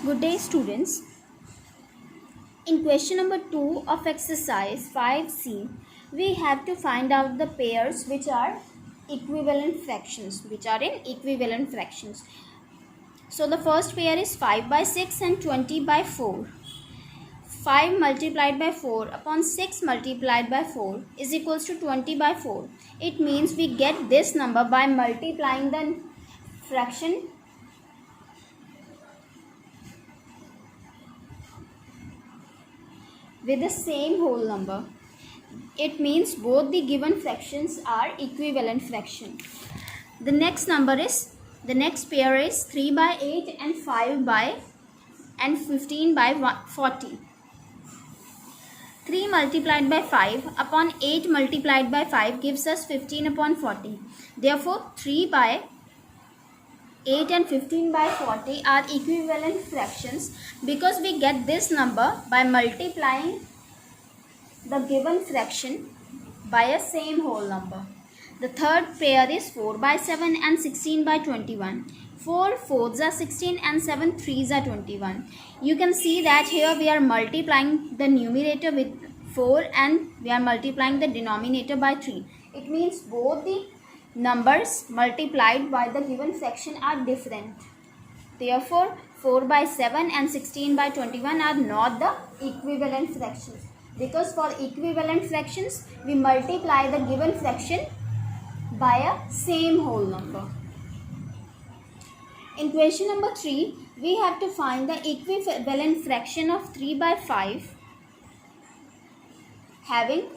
Good day, students. In question number 2 of exercise 5C, we have to find out the pairs which are equivalent fractions, So the first pair is 5 by 6 and 20 by 4. 5 multiplied by 4 upon 6 multiplied by 4 is equals to 20 by 4. It means we get this number by multiplying the fraction with the same whole number. It means both the given fractions are equivalent fraction. The next pair is 3 by 8 and 5 by and 15 by 40. 3 multiplied by 5 upon 8 multiplied by 5 gives us 15 upon 40. Therefore, 3 by 8 and 15 by 40 are equivalent fractions because we get this number by multiplying the given fraction by a same whole number. The third pair is 4 by 7 and 16 by 21. 4 fours are 16 and 7 threes are 21. You can see that here we are multiplying the numerator with 4 and we are multiplying the denominator by 3. It means both the numbers multiplied by the given fraction are different. Therefore, 4 by 7 and 16 by 21 are not the equivalent fractions. Because for equivalent fractions, we multiply the given fraction by a same whole number. In question number 3, we have to find the equivalent fraction of 3 by 5 having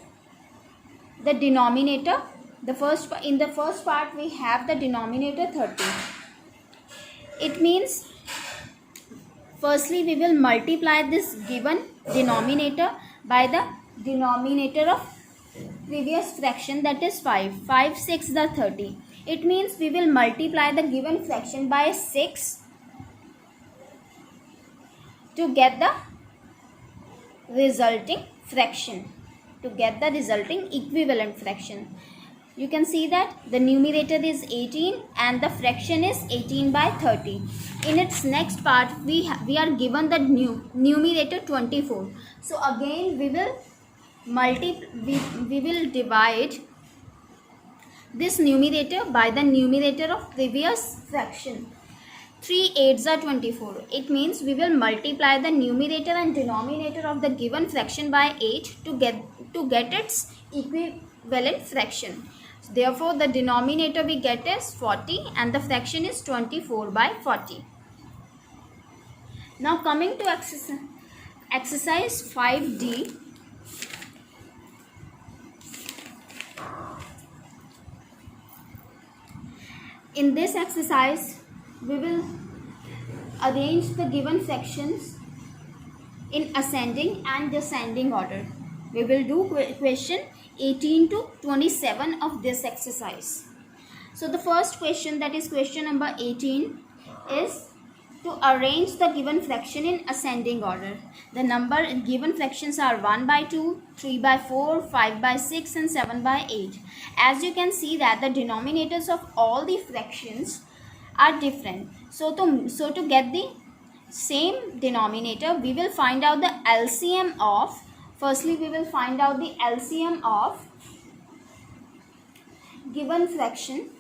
the denominator. In the first part we have the denominator 30. It means firstly we will multiply this given denominator by the denominator of previous fraction, that is 5. 5 6 the 30. It means we will multiply the given fraction by 6 to get the resulting fraction, to get the resulting equivalent fraction. You can see that the numerator is 18 and the fraction is 18 by 30. In its next part, we are given the numerator 24. So again we will divide this numerator by the numerator of previous fraction. 3 8s are 24. It means we will multiply the numerator and denominator of the given fraction by 8 to get its equivalent fraction. Therefore, the denominator we get is 40 and the fraction is 24 by 40. Now coming to exercise 5D. In this exercise, we will arrange the given fractions in ascending and descending order. We will do question 18 to 27 of this exercise. So the first question, that is question number 18, is to arrange the given fraction in ascending order. The number given fractions are 1 by 2, 3 by 4, 5 by 6 and 7 by 8. As you can see that the denominators of all the fractions are different. So to get the same denominator, we will find out the LCM of, firstly we will find out the LCM of given fraction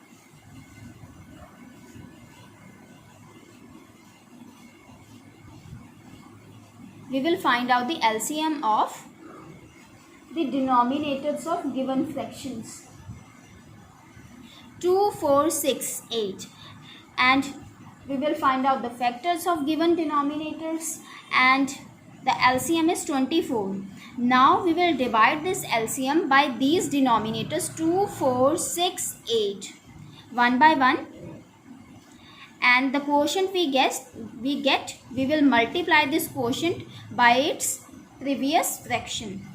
we will find out the LCM of the denominators of given fractions. 2, 4, 6, 8, and we will find out the factors of given denominators, and the LCM is 24. Now we will divide this LCM by these denominators 2, 4, 6, 8 one by one, and the quotient we will multiply this quotient by its previous fraction.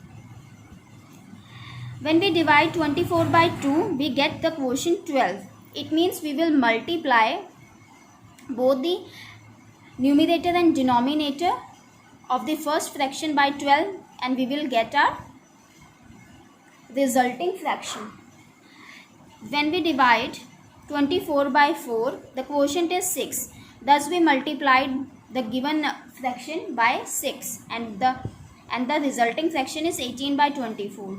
When we divide 24 by 2, we get the quotient 12. It means we will multiply both the numerator and denominator of the first fraction by 12 and we will get our resulting fraction. When we divide 24 by 4, the quotient is 6. Thus we multiplied the given fraction by 6, and the resulting fraction is 18 by 24.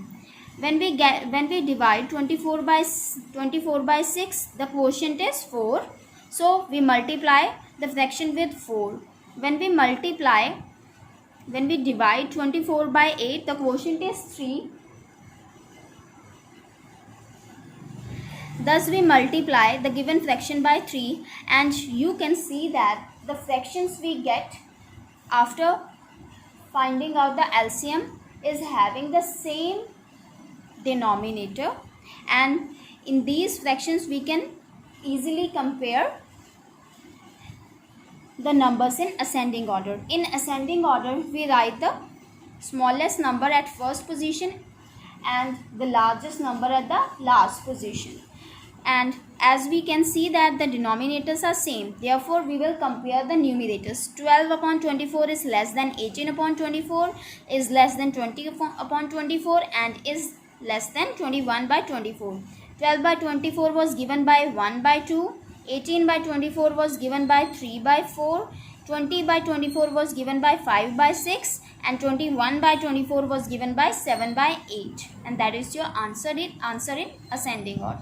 When we divide 24 by 6, the quotient is 4, so we multiply the fraction with 4. When we divide 24 by 8, the quotient is 3. Thus we multiply the given fraction by 3, and you can see that the fractions we get after finding out the LCM is having the same denominator, and in these fractions we can easily compare the numbers in ascending order. In ascending order, we write the smallest number at first position and the largest number at the last position. And as we can see that the denominators are same, therefore we will compare the numerators. 12 upon 24 is less than 18 upon 24, is less than 20 upon 24, and is less than 21 by 24. 12 by 24 was given by 1 by 2, 18 by 24 was given by 3 by 4, 20 by 24 was given by 5 by 6, and 21 by 24 was given by 7 by 8. And that is your answer in ascending order.